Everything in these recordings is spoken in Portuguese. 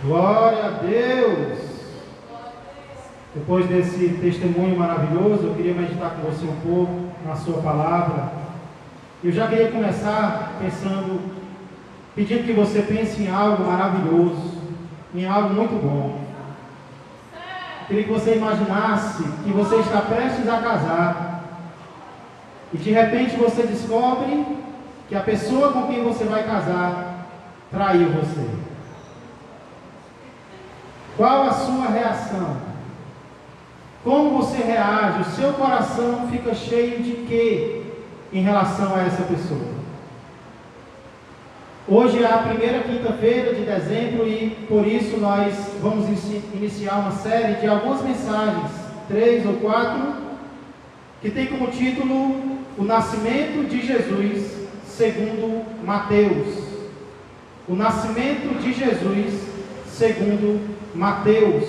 Glória a Deus! Depois desse testemunho maravilhoso, eu queria meditar com você um pouco na sua palavra. Eu já queria começar pedindo que você pense em algo maravilhoso, em algo muito bom. Eu queria que você imaginasse que você está prestes a casar e de repente você descobre que a pessoa com quem você vai casar traiu você. Qual a sua reação? Como você reage? O seu coração fica cheio de quê em relação a essa pessoa? Hoje é a primeira quinta-feira de dezembro e por isso nós vamos iniciar uma série de algumas mensagens, 3 ou 4, que tem como título O Nascimento de Jesus segundo Mateus. O Nascimento de Jesus segundo Mateus.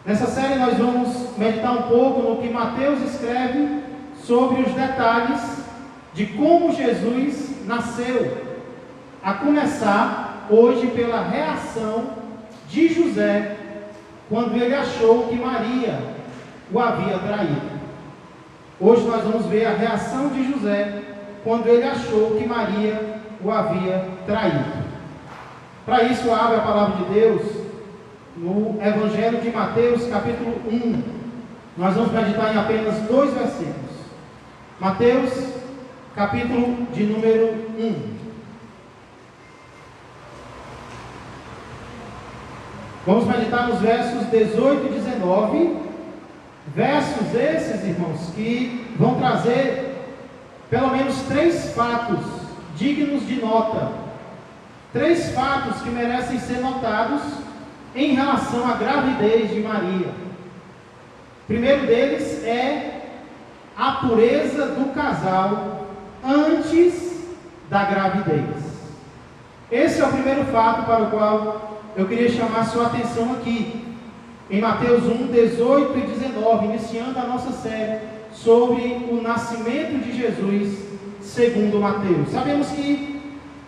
Nessa série nós vamos meditar um pouco no que Mateus escreve sobre os detalhes de como Jesus nasceu, a começar hoje pela reação de José quando ele achou que Maria o havia traído. Hoje nós vamos ver a reação de José quando ele achou que Maria o havia traído. Para isso, abre a palavra de Deus no Evangelho de Mateus, capítulo 1. Nós vamos meditar em apenas 2 versículos. Mateus, capítulo de número 1. Vamos meditar nos versos 18 e 19. Versos esses, irmãos, que vão trazer pelo menos 3 fatos dignos de nota. 3 fatos que merecem ser notados em relação à gravidez de Maria. O primeiro deles é a pureza do casal antes da gravidez. Esse é o primeiro fato para o qual eu queria chamar sua atenção aqui, em Mateus 1, 18 e 19, iniciando a nossa série sobre o nascimento de Jesus segundo Mateus. Sabemos que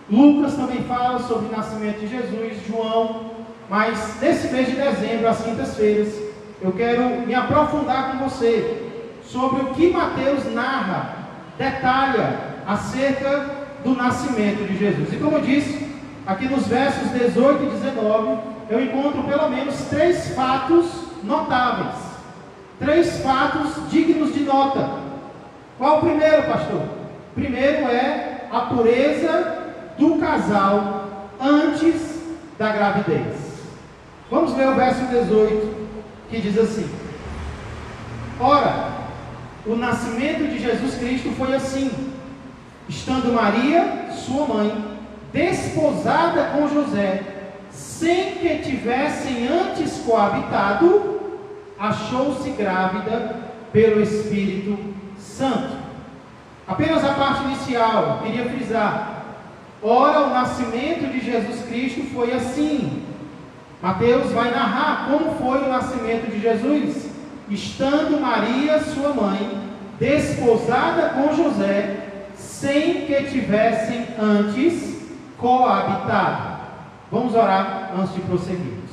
Lucas também fala sobre o nascimento de Jesus, João, mas nesse mês de dezembro, às quintas-feiras, eu quero me aprofundar com você sobre o que Mateus narra, detalha acerca do nascimento de Jesus. E como eu disse, aqui nos versos 18 e 19, eu encontro pelo menos 3 fatos notáveis, 3 fatos dignos de nota. Qual o primeiro, pastor? O primeiro é a pureza do casal antes da gravidez. Vamos ver o verso 18, que diz assim: Ora, o nascimento de Jesus Cristo foi assim: estando Maria, sua mãe, desposada com José, sem que tivessem antes coabitado, achou-se grávida pelo Espírito Santo. Apenas a parte inicial, eu queria frisar. Ora, o nascimento de Jesus Cristo foi assim. Mateus vai narrar como foi o nascimento de Jesus, estando Maria, sua mãe, desposada com José, sem que tivessem antes coabitado. Vamos orar antes de prosseguirmos.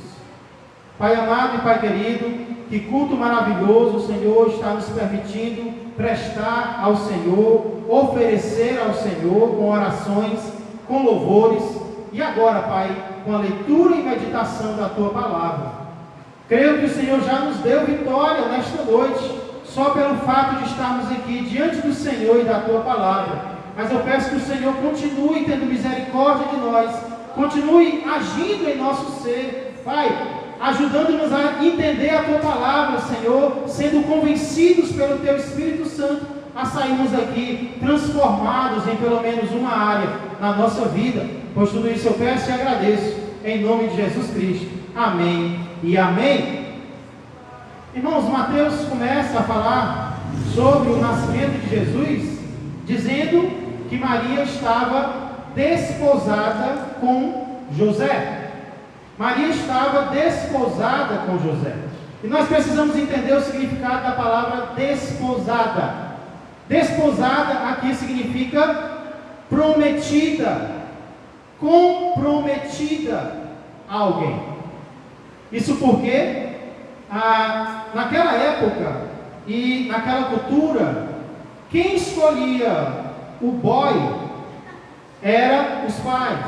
Pai amado e Pai querido, que culto maravilhoso o Senhor está nos permitindo prestar ao Senhor, oferecer ao Senhor com orações, com louvores, e agora, Pai, com a leitura e meditação da Tua Palavra. Creio que o Senhor já nos deu vitória nesta noite, só pelo fato de estarmos aqui diante do Senhor e da Tua Palavra. Mas eu peço que o Senhor continue tendo misericórdia de nós, continue agindo em nosso ser, Pai, ajudando-nos a entender a Tua Palavra, Senhor, sendo convencidos pelo Teu Espírito Santo, a sairmos aqui transformados em pelo menos uma área na nossa vida. Pois tudo isso eu peço e agradeço, em nome de Jesus Cristo. Amém e amém. Irmãos, Mateus começa a falar sobre o nascimento de Jesus, dizendo que Maria estava desposada com José. Maria estava desposada com José. E nós precisamos entender o significado da palavra desposada. Desposada aqui significa prometida, comprometida, a alguém. Isso porque, naquela época e naquela cultura, quem escolhia o boy eram os pais.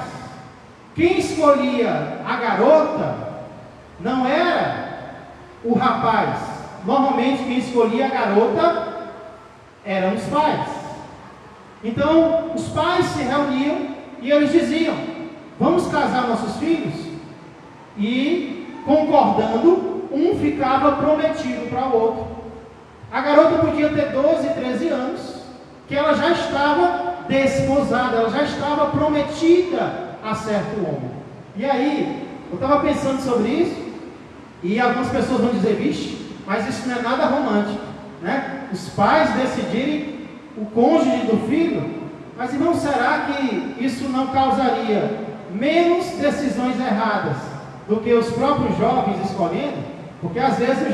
Quem escolhia a garota não era o rapaz. Normalmente quem escolhia a garota eram os pais. Então os pais se reuniam e eles diziam: vamos casar nossos filhos? E concordando, um ficava prometido para o outro. A garota podia ter 12, 13 anos, que ela já estava desposada, ela já estava prometida a certo homem. E aí, eu estava pensando sobre isso, e algumas pessoas vão dizer: vixe, mas isso não é nada romântico, né? Os pais decidirem o cônjuge do filho. Mas, irmão, será que isso não causaria menos decisões erradas do que os próprios jovens escolhendo? Porque às vezes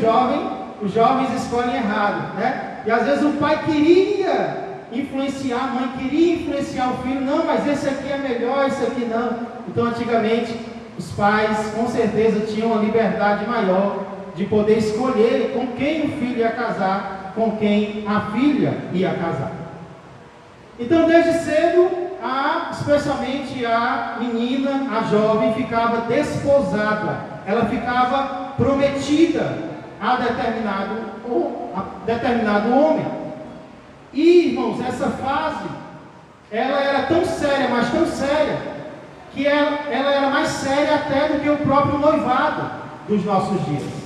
os jovens escolhem errado, né? E às vezes o pai queria influenciar, a mãe queria influenciar o filho: não, mas esse aqui é melhor, esse aqui não. Então, antigamente, os pais com certeza tinham uma liberdade maior de poder escolher com quem o filho ia casar, com quem a filha ia casar. Então, desde cedo, especialmente a menina, a jovem, ficava desposada, ela ficava prometida a determinado homem. E, irmãos, essa fase, ela era tão séria, mas tão séria, que ela era mais séria até do que o próprio noivado dos nossos dias.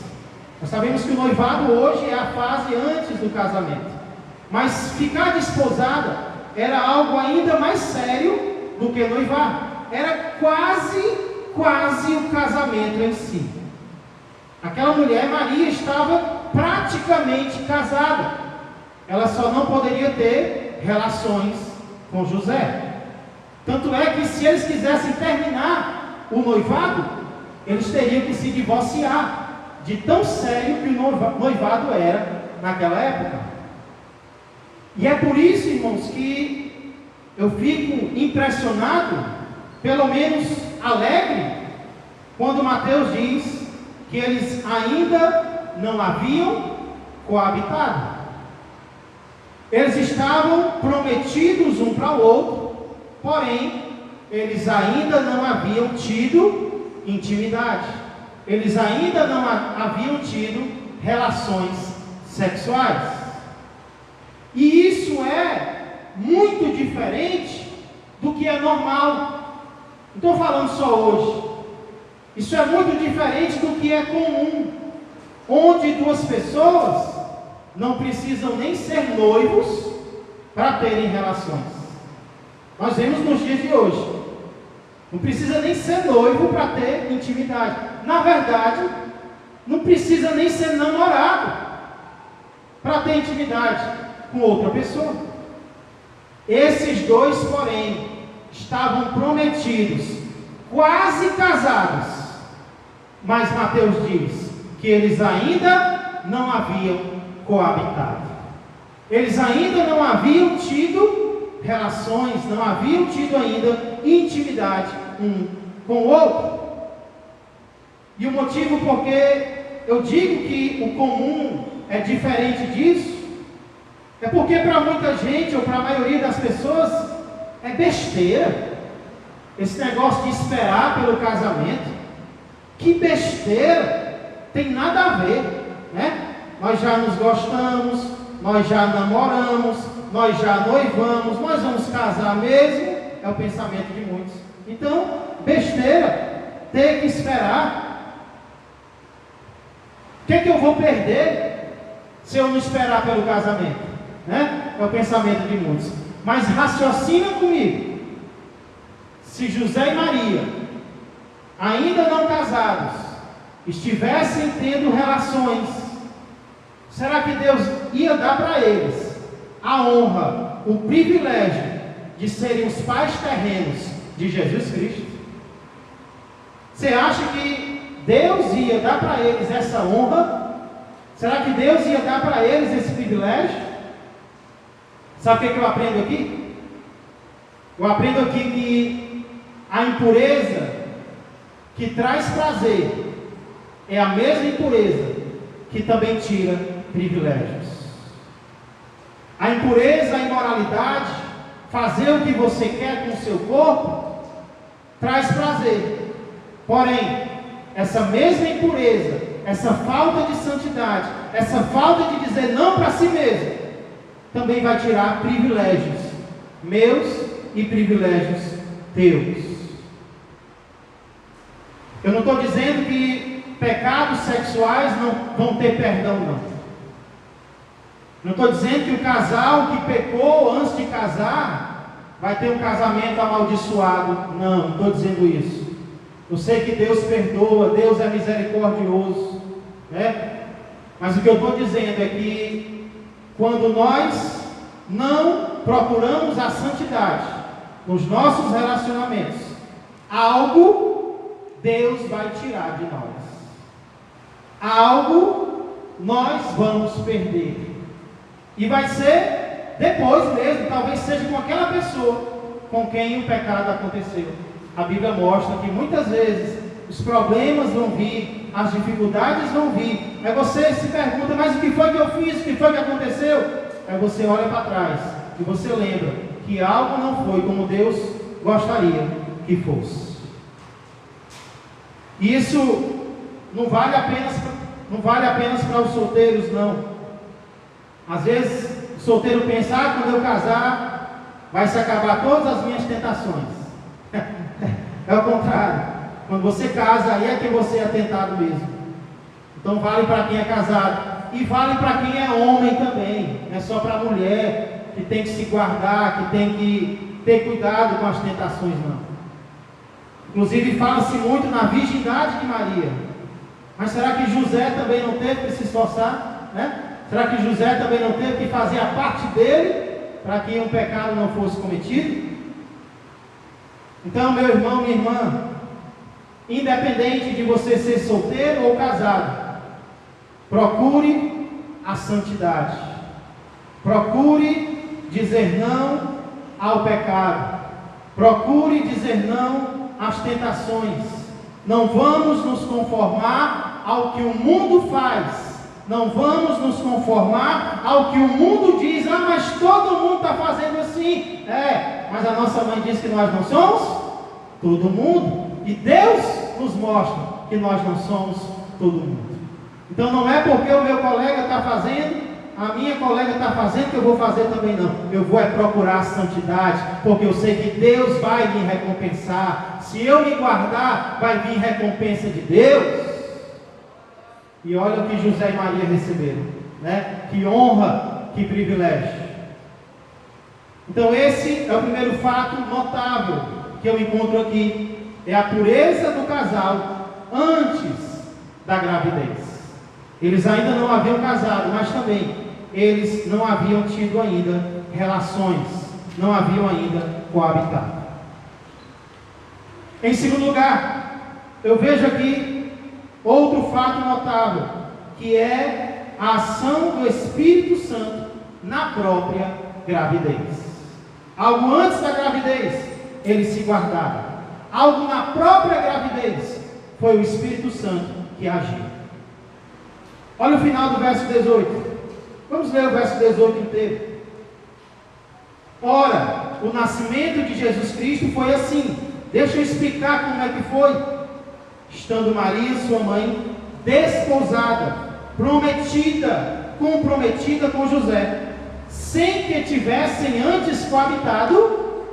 Nós sabemos que o noivado hoje é a fase antes do casamento, mas ficar desposada era algo ainda mais sério do que noivar. Era quase o casamento em si. Aquela mulher, Maria, estava praticamente casada. Ela só não poderia ter relações com José. Tanto é que, se eles quisessem terminar o noivado, eles teriam que se divorciar, de tão sério que o noivado era naquela época. E é por isso, irmãos, que eu fico impressionado, pelo menos alegre, quando Mateus diz que eles ainda não haviam coabitado. Eles estavam prometidos um para o outro, porém, eles ainda não haviam tido intimidade. Eles ainda não haviam tido relações sexuais. E isso é muito diferente do que é normal. Não estou falando só hoje. Isso é muito diferente do que é comum, onde duas pessoas não precisam nem ser noivos para terem relações. Nós vemos nos dias de hoje. Não precisa nem ser noivo para ter intimidade. Na verdade, não precisa nem ser namorado para ter intimidade com outra pessoa. Esses dois, porém, estavam prometidos, quase casados, mas Mateus diz que eles ainda não haviam coabitado. Eles ainda não haviam tido relações, não haviam tido ainda intimidade um com o outro. E o motivo porque eu digo que o comum é diferente disso, é porque para muita gente, ou para a maioria das pessoas, é besteira esse negócio de esperar pelo casamento. Que besteira! Tem nada a ver, né? Nós já nos gostamos, nós já namoramos, nós já noivamos, nós vamos casar mesmo. É o pensamento de muitos. Então, besteira, ter que esperar. O que é que eu vou perder se eu não esperar pelo casamento? Né? É o pensamento de muitos. Mas raciocina comigo. Se José e Maria, ainda não casados, estivessem tendo relações, será que Deus ia dar para eles a honra, o privilégio de serem os pais terrenos de Jesus Cristo? Você acha que Deus ia dar para eles essa honra? Será que Deus ia dar para eles esse privilégio? Sabe o que eu aprendo aqui? Eu aprendo aqui que a impureza que traz prazer é a mesma impureza que também tira privilégios. A impureza, a imoralidade, fazer o que você quer com o seu corpo, traz prazer. Porém, essa mesma impureza, essa falta de santidade, essa falta de dizer não para si mesmo, também vai tirar privilégios meus e privilégios teus. Eu não estou dizendo que pecados sexuais não vão ter perdão, não. Não estou dizendo que o casal que pecou antes de casar vai ter um casamento amaldiçoado. Não estou dizendo isso. Eu sei que Deus perdoa, Deus é misericordioso, né? Mas o que eu estou dizendo é que quando nós não procuramos a santidade nos nossos relacionamentos, algo Deus vai tirar de nós. Algo nós vamos perder. E vai ser depois mesmo, talvez seja com aquela pessoa com quem o pecado aconteceu. A Bíblia mostra que muitas vezes os problemas vão vir, as dificuldades vão vir. Aí você se pergunta, mas o que foi que eu fiz? O que foi que aconteceu? Aí você olha para trás e você lembra que algo não foi como Deus gostaria que fosse. E isso não vale apenas para os solteiros, não. Às vezes o solteiro pensa, quando eu casar, vai se acabar todas as minhas tentações. É o contrário. Quando você casa, aí é que você é tentado mesmo. Então vale para quem é casado. E vale para quem é homem também. Não é só para a mulher que tem que se guardar, que tem que ter cuidado com as tentações, não. Inclusive fala-se muito na virgindade de Maria. Mas será que José também não teve que se esforçar, né? Será que José também não teve que fazer a parte dele para que um pecado não fosse cometido? Então, meu irmão, minha irmã, independente de você ser solteiro ou casado, procure a santidade. Procure dizer não ao pecado. Procure dizer não às tentações. Não vamos nos conformar ao que o mundo faz. Não vamos nos conformar ao que o mundo diz. Mas todo mundo está fazendo assim. Mas a nossa mãe diz que nós não somos todo mundo. E Deus nos mostra que nós não somos todo mundo. Então não é porque o meu colega está fazendo, a minha colega está fazendo, que eu vou fazer também, não. Eu vou procurar a santidade, porque eu sei que Deus vai me recompensar. Se eu me guardar, vai vir recompensa de Deus. E olha o que José e Maria receberam, né? Que honra, que privilégio. Então esse é o primeiro fato notável que eu encontro aqui. É a pureza do casal antes da gravidez. Eles ainda não haviam casado, mas também eles não haviam tido ainda relações, não haviam ainda coabitado. Em segundo lugar, eu vejo aqui outro fato notável, que é a ação do Espírito Santo na própria gravidez. Algo antes da gravidez, eles se guardaram. Algo na própria gravidez, foi o Espírito Santo que agiu. Olha o final do verso 18. Vamos ler o verso 18 inteiro. Ora, o nascimento de Jesus Cristo foi assim. Deixa eu explicar como é que foi. Estando Maria, sua mãe, desposada, comprometida com José, sem que tivessem antes coabitado,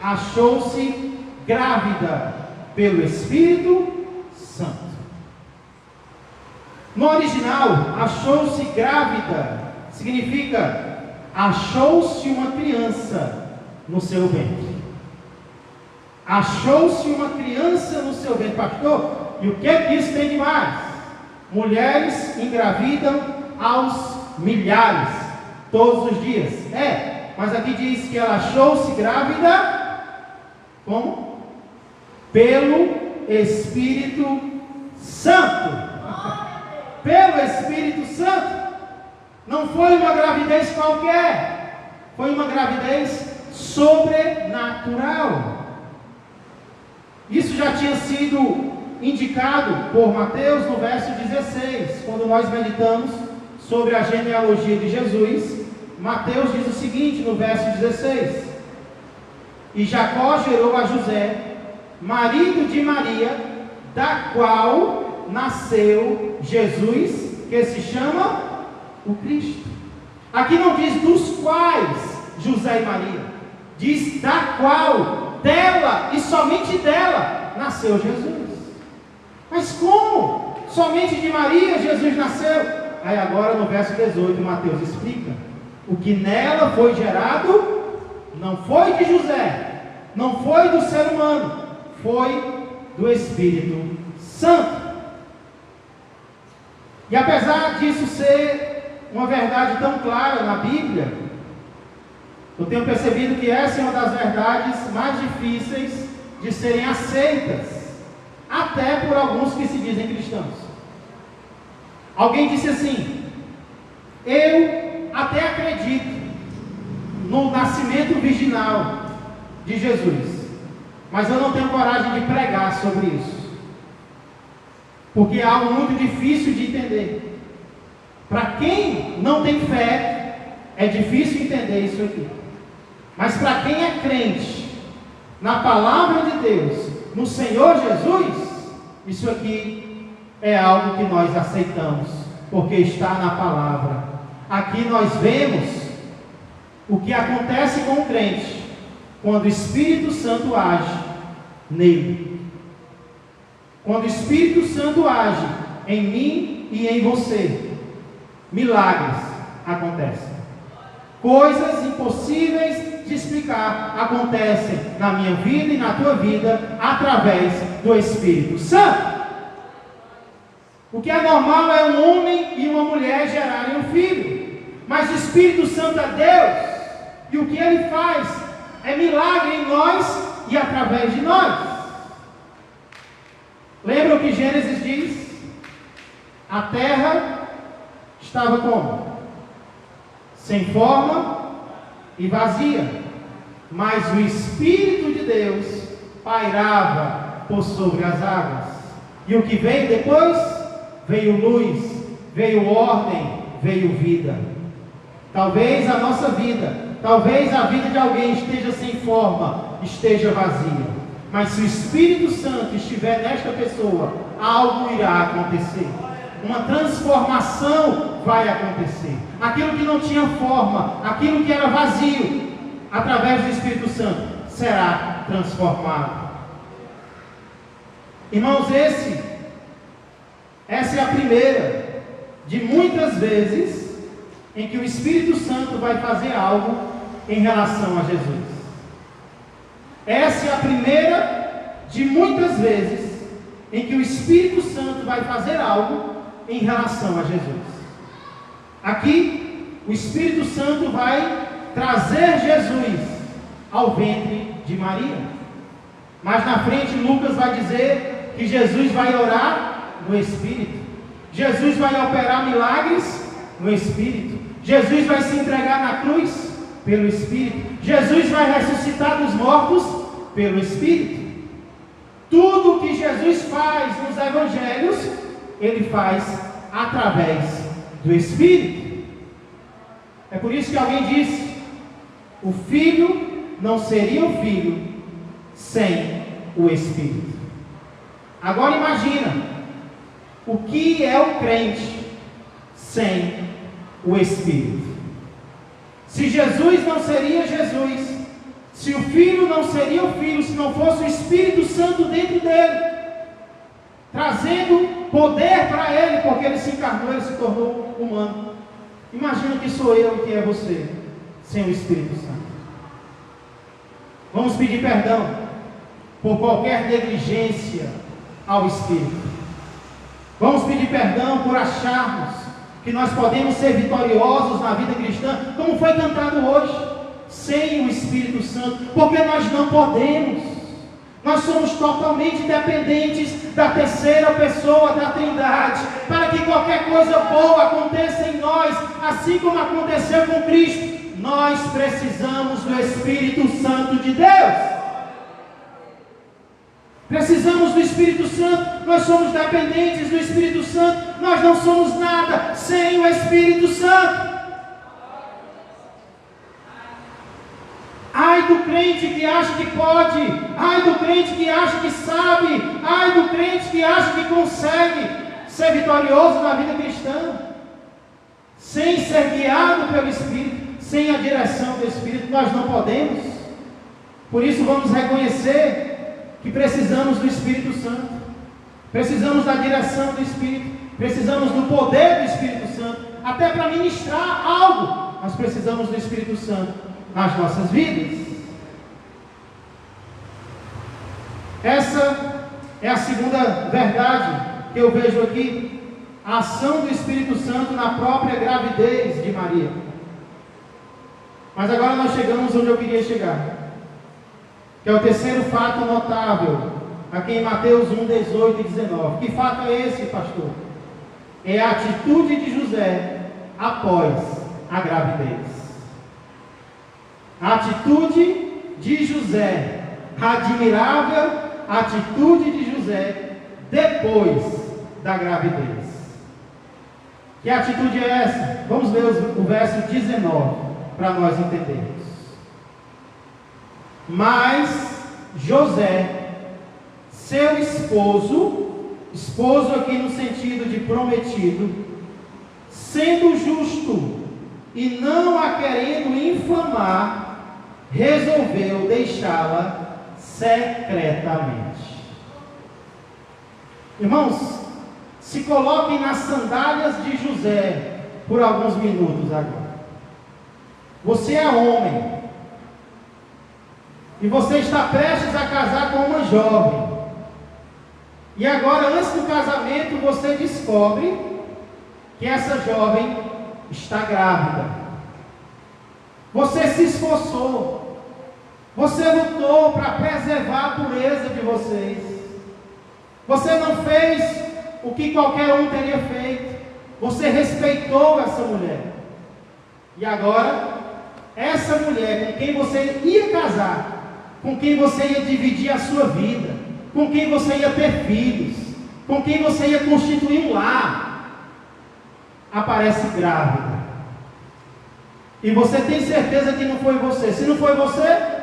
achou-se grávida pelo Espírito Santo. No original, achou-se grávida significa achou-se uma criança no seu ventre. Achou-se uma criança no seu ventre, pastor. E o que é que isso tem de mais? Mulheres engravidam aos milhares, todos os dias. Mas aqui diz que ela achou-se grávida, como? Pelo Espírito Santo. Pelo Espírito Santo. Não foi uma gravidez qualquer, foi uma gravidez sobrenatural. Isso já tinha sido indicado por Mateus no verso 16, quando nós meditamos sobre a genealogia de Jesus. Mateus diz o seguinte no verso 16: e Jacó gerou a José, marido de Maria, da qual nasceu Jesus, que se chama o Cristo. Aqui não diz dos quais José e Maria, diz da qual, dela e somente dela nasceu Jesus. Mas como? Somente de Maria Jesus nasceu? Aí agora no verso 18 Mateus explica: o que nela foi gerado não foi de José, não foi do ser humano, foi do Espírito Santo. E apesar disso ser uma verdade tão clara na Bíblia, eu tenho percebido que essa é uma das verdades mais difíceis de serem aceitas, até por alguns que se dizem cristãos. Alguém disse assim: eu até acredito no nascimento virginal de Jesus, mas eu não tenho coragem de pregar sobre isso, porque é algo muito difícil de entender. Para quem não tem fé, é difícil entender isso aqui. Mas para quem é crente na palavra de Deus, no Senhor Jesus, isso aqui é algo que nós aceitamos, porque está na palavra. Aqui nós vemos o que acontece com o crente quando o Espírito Santo age nele. Quando o Espírito Santo age em mim e em você, milagres acontecem. Coisas impossíveis de explicar acontecem na minha vida e na tua vida através do Espírito Santo. O que é normal é um homem e uma mulher gerarem um filho, mas o Espírito Santo é Deus, e o que Ele faz é milagre em nós e através de nós. Lembra o que Gênesis diz? A terra estava como? Sem forma e vazia, mas o Espírito de Deus pairava por sobre as águas. E o que veio depois? Veio luz, veio ordem, veio vida. Talvez a nossa vida, talvez a vida de alguém esteja sem forma, esteja vazia, mas se o Espírito Santo estiver nesta pessoa, algo irá acontecer. Uma transformação vai acontecer. Aquilo que não tinha forma, aquilo que era vazio, através do Espírito Santo, será transformado. Irmãos, essa é a primeira de muitas vezes em que o Espírito Santo vai fazer algo em relação a Jesus. Essa é a primeira de muitas vezes em que o Espírito Santo vai fazer algo em relação a Jesus. Aqui, o Espírito Santo vai trazer Jesus ao ventre de Maria. Mas na frente, Lucas vai dizer que Jesus vai orar no Espírito. Jesus vai operar milagres no Espírito. Jesus vai se entregar na cruz pelo Espírito. Jesus vai ressuscitar dos mortos pelo Espírito. Tudo que Jesus faz nos evangelhos, Ele faz através do Espírito. É por isso que alguém disse: o Filho não seria o Filho sem o Espírito. Agora imagina, o que é o crente sem o Espírito? Se Jesus não seria Jesus, se o Filho não seria o Filho, se não fosse o Espírito Santo dentro dele, trazendo poder para ele, porque ele se encarnou, ele se tornou humano. Imagina que sou eu e que é você, sem o Espírito Santo. Vamos pedir perdão por qualquer negligência ao Espírito. Vamos pedir perdão por acharmos que nós podemos ser vitoriosos na vida cristã, como foi cantado hoje, sem o Espírito Santo, porque nós não podemos. Nós somos totalmente dependentes da terceira pessoa da Trindade, para que qualquer coisa boa aconteça em nós, assim como aconteceu com Cristo. Nós precisamos do Espírito Santo de Deus. Precisamos do Espírito Santo. Nós somos dependentes do Espírito Santo. Nós não somos nada sem o Espírito Santo. Ai do crente que acha que pode, ai do crente que acha que sabe, ai do crente que acha que consegue ser vitorioso na vida cristã, sem ser guiado pelo Espírito, sem a direção do Espírito. Nós não podemos. Por isso vamos reconhecer que precisamos do Espírito Santo, precisamos da direção do Espírito, precisamos do poder do Espírito Santo, até para ministrar algo. Nós precisamos do Espírito Santo nas nossas vidas. Essa é a segunda verdade que eu vejo aqui, a ação do Espírito Santo na própria gravidez de Maria. Mas agora nós chegamos onde eu queria chegar, que é o terceiro fato notável, aqui em Mateus 1, 18 e 19. Que fato é esse, pastor? É a atitude de José após a gravidez. A atitude de José, a admirável atitude de José depois da gravidez. Que atitude é essa? Vamos ler o verso 19 para nós entendermos. Mas José, seu esposo aqui no sentido de prometido, sendo justo e não a querendo infamar, resolveu deixá-la secretamente. Irmãos, se coloquem nas sandálias de José por alguns minutos agora. Você é homem e você está prestes a casar com uma jovem, e agora, antes do casamento, você descobre que essa jovem está grávida. Você se esforçou, você lutou para preservar a pureza de vocês, você não fez o que qualquer um teria feito, você respeitou essa mulher, e agora, essa mulher com quem você ia casar, com quem você ia dividir a sua vida, com quem você ia ter filhos, com quem você ia constituir um lar, aparece grávida. E você tem certeza que não foi você. Se não foi você,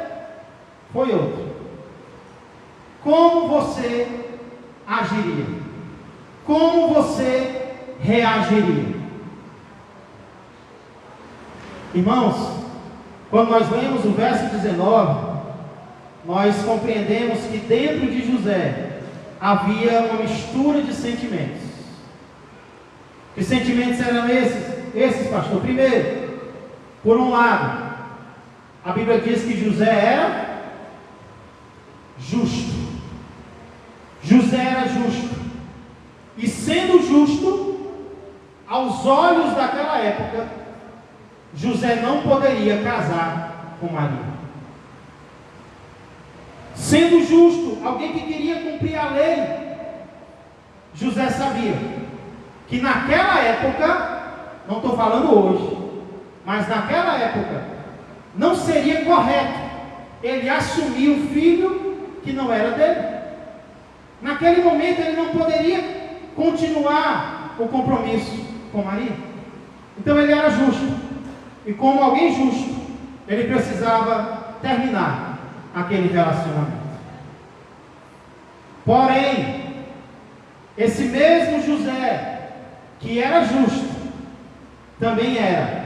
foi outro. Como você agiria? Como você reagiria? Irmãos, quando nós lemos o verso 19, nós compreendemos que dentro de José havia uma mistura de sentimentos. Que sentimentos eram esses, pastor? Primeiro, por um lado, a Bíblia diz que José era justo. José era justo. E sendo justo, aos olhos daquela época, José não poderia casar com Maria. Sendo justo, alguém que queria cumprir a lei, José sabia que naquela época, não estou falando hoje, mas naquela época, não seria correto ele assumir um filho que não era dele. Naquele momento ele não poderia continuar o compromisso com Maria. Então ele era justo. E como alguém justo, ele precisava terminar aquele relacionamento. Porém, esse mesmo José, que era justo, também era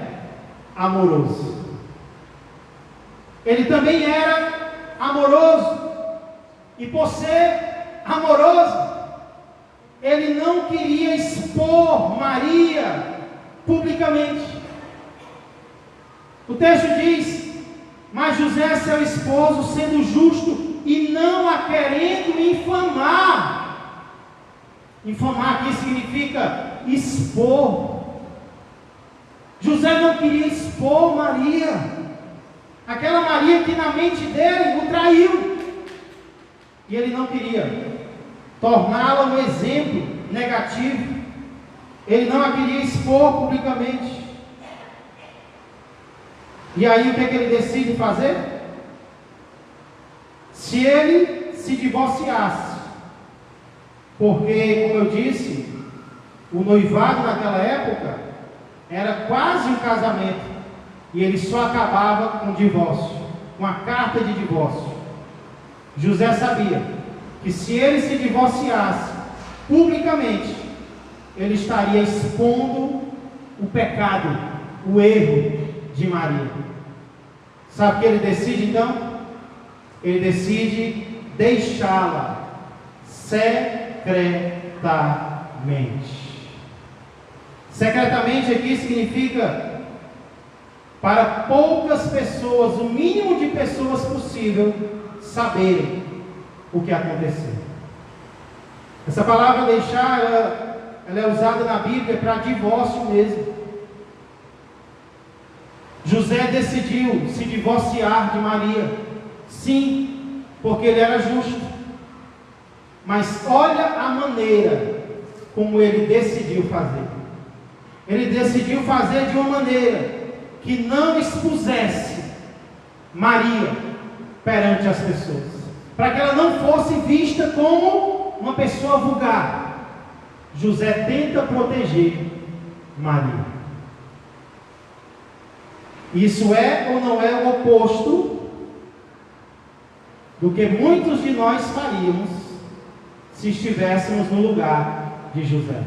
amoroso. Ele também era amoroso. E por ser amoroso, ele não queria expor Maria publicamente. O texto diz: mas José, seu esposo, sendo justo e não a querendo infamar. Infamar aqui significa expor. José não queria expor Maria, aquela Maria que na mente dele o traiu, e ele não queria torná-la um exemplo negativo, ele não a queria expor publicamente. E aí o que é que ele decide fazer? Se ele se divorciasse, Porque, como eu disse, o noivado naquela época era quase um casamento, e ele só acabava com o divórcio, com a carta de divórcio. José sabia que se ele se divorciasse publicamente, ele estaria expondo o pecado, o erro de Maria. Sabe o que ele decide então? Ele decide deixá-la secretamente. Secretamente aqui significa para poucas pessoas, o mínimo de pessoas possível, saberem o que aconteceu. Essa palavra deixar, ela é usada na Bíblia para divórcio mesmo. José decidiu se divorciar de Maria, sim, porque ele era justo. Mas olha a maneira como ele decidiu fazer. Ele decidiu fazer de uma maneira que não expusesse Maria perante as pessoas, para que ela não fosse vista como uma pessoa vulgar. José tenta proteger Maria. Isso é ou não é o oposto do que muitos de nós faríamos se estivéssemos no lugar de José?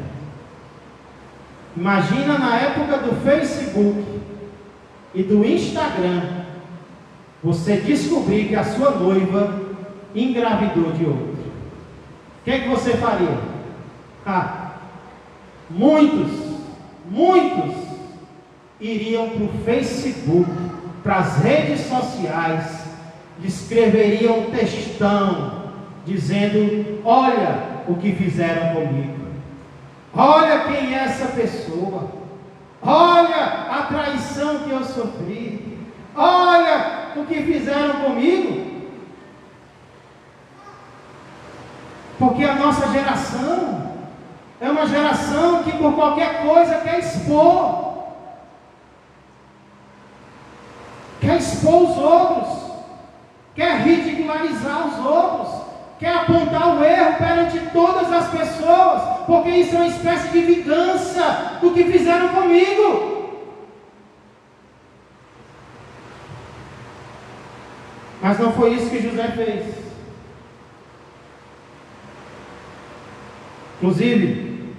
Imagina na época do Facebook e do Instagram, você descobrir que a sua noiva engravidou de outro. O que é que você faria? Muitos iriam para o Facebook, para as redes sociais, escreveriam um textão dizendo: olha o que fizeram comigo, olha quem é essa pessoa, olha a traição que eu sofri, olha o que fizeram comigo. Porque a nossa geração é uma geração que por qualquer coisa quer expor os outros, quer ridicularizar os outros, quer apontar o erro perante todas as pessoas, porque isso é uma espécie de vingança do que fizeram comigo. Mas não foi isso que José fez. Inclusive,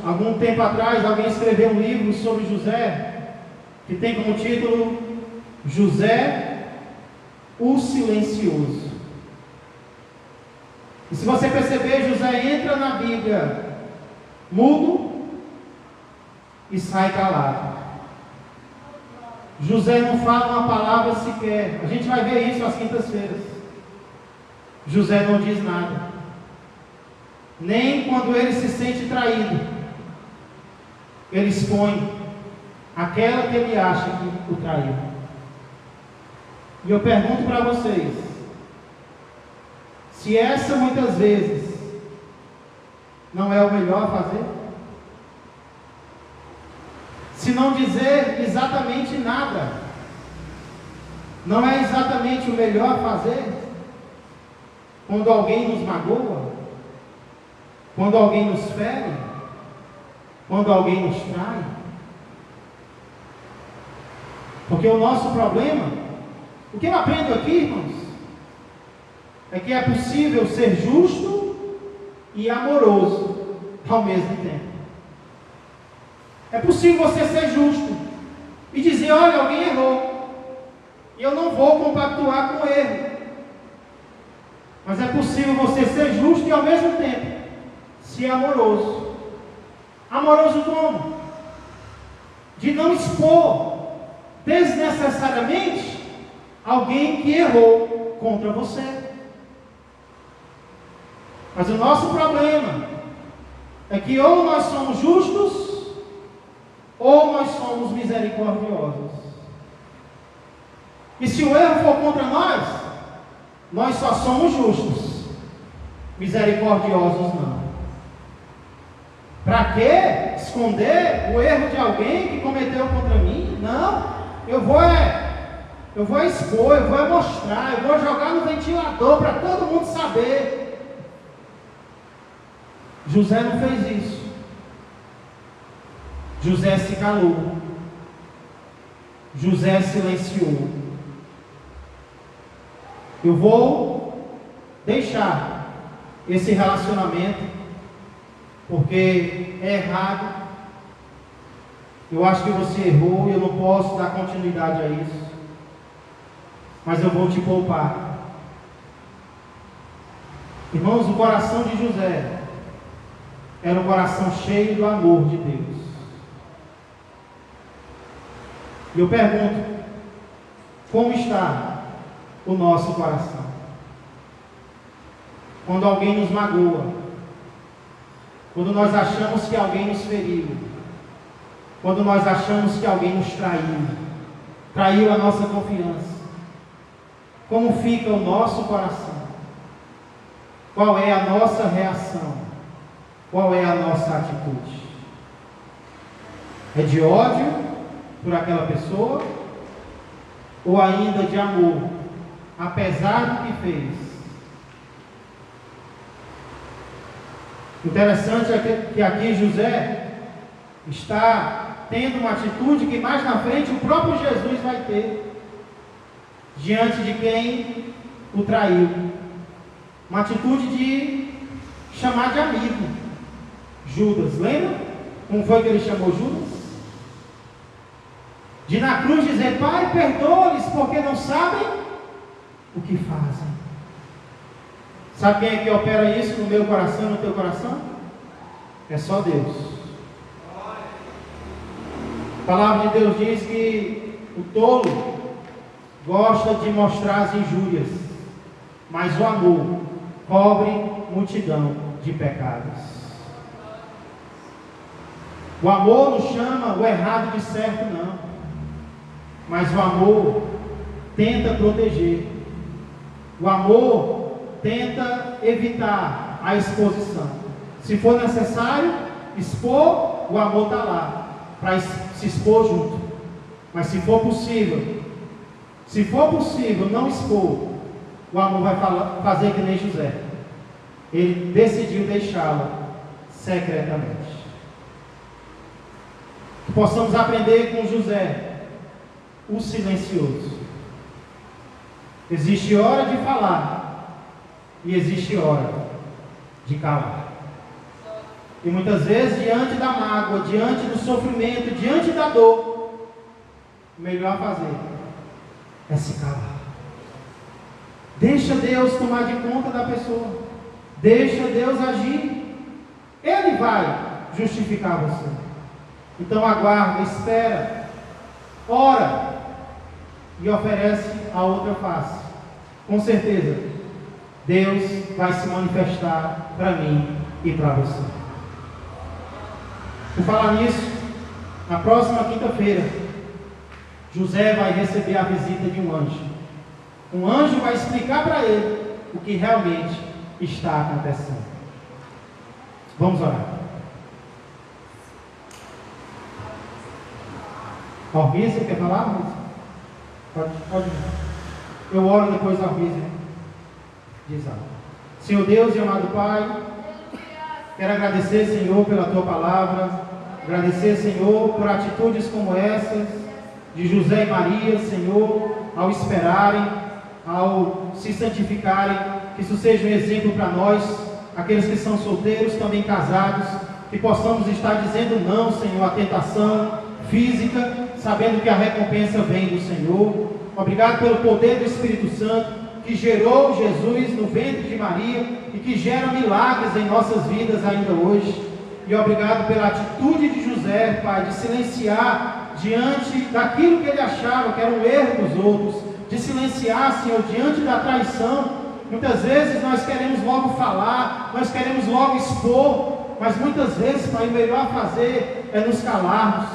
algum tempo atrás, alguém escreveu um livro sobre José, que tem como título José, o Silencioso. E se você perceber, José entra na Bíblia mudo e sai calado. José não fala uma palavra sequer. A gente vai ver isso às quintas-feiras. José não diz nada. Nem quando ele se sente traído, ele expõe aquela que ele acha que o traiu. E eu pergunto para vocês, se essa muitas vezes não é o melhor a fazer? Se não dizer exatamente nada, não é exatamente o melhor a fazer? Quando alguém nos magoa, quando alguém nos fere, quando alguém nos trai. Porque o nosso problema, o que eu aprendo aqui, irmãos, é que é possível ser justo e amoroso ao mesmo tempo. É possível você ser justo e dizer: olha, alguém errou, e eu não vou compactuar com o erro. Mas é possível você ser justo e ao mesmo tempo ser amoroso. Amoroso como? De não expor desnecessariamente alguém que errou contra você. Mas o nosso problema é que ou nós somos justos ou nós somos misericordiosos. E se o erro for contra nós só somos justos, misericordiosos não. Para que esconder o erro de alguém que cometeu contra mim? Não, eu vou expor, eu vou mostrar, eu vou jogar no ventilador para todo mundo saber. José não fez isso. José se calou. José silenciou. Eu vou deixar esse relacionamento, porque é errado. Eu acho que você errou e eu não posso dar continuidade a isso. Mas eu vou te poupar. Irmãos, o coração de José era um coração cheio do amor de Deus. E eu pergunto, como está o nosso coração? Quando alguém nos magoa, quando nós achamos que alguém nos feriu, quando nós achamos que alguém nos traiu a nossa confiança, como fica o nosso coração? Qual é a nossa reação? Qual é a nossa atitude? É de ódio por aquela pessoa? Ou ainda de amor, apesar do que fez? Interessante é que aqui José está tendo uma atitude que mais na frente o próprio Jesus vai ter diante de quem o traiu. Uma atitude de chamar de amigo Judas. Lembra como foi que ele chamou Judas? De na cruz dizer: Pai, perdoa-lhes porque não sabem o que fazem. Sabe quem é que opera isso no meu coração, no teu coração? É só Deus. A palavra de Deus diz que o tolo gosta de mostrar as injúrias, mas o amor cobre multidão de pecados. O amor não chama o errado de certo, não. Mas o amor tenta proteger. O amor tenta evitar a exposição. Se for necessário expor, o amor está lá para se expor junto. Mas se for possível não expor, o amor vai fazer que nem José. Ele decidiu deixá-la secretamente. Que possamos aprender com José, o silencioso. Existe hora de falar e existe hora de calar. E muitas vezes, diante da mágoa, diante do sofrimento, diante da dor, o melhor a fazer é se calar. Deixa Deus tomar de conta da pessoa. Deixa Deus agir. Ele vai justificar você. Então aguarda, espera, ora e oferece a outra face. Com certeza, Deus vai se manifestar para mim e para você. Por falar nisso, na próxima quinta-feira, José vai receber a visita de um anjo. Um anjo vai explicar para ele o que realmente está acontecendo. Vamos orar. Orvísia, quer falar, Orvísia? Pode. Eu oro depois da Orvísia. Diz algo. Senhor Deus e amado Pai, quero agradecer, Senhor, pela Tua palavra. Agradecer, Senhor, por atitudes como essas de José e Maria, Senhor, ao esperarem, ao se santificarem, que isso seja um exemplo para nós, aqueles que são solteiros, também casados, que possamos estar dizendo não, Senhor, à tentação física, sabendo que a recompensa vem do Senhor. Obrigado pelo poder do Espírito Santo, que gerou Jesus no ventre de Maria e que gera milagres em nossas vidas ainda hoje. E obrigado pela atitude de José, Pai, de silenciar diante daquilo que ele achava que era um erro dos outros, de silenciar, Senhor, diante da traição. Muitas vezes nós queremos logo falar, nós queremos logo expor, mas muitas vezes, Pai, o melhor a fazer é nos calarmos,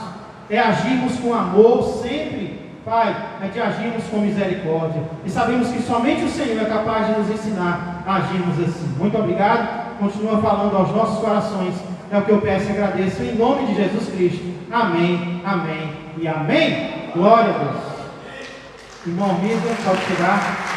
é agirmos com amor sempre, Pai, é de agirmos com misericórdia. E sabemos que somente o Senhor é capaz de nos ensinar a agirmos assim. Muito obrigado, continua falando aos nossos corações, é o que eu peço e agradeço, em nome de Jesus Cristo. Amém, amém e amém. Glória a Deus. Irmão Mídia, pode chegar.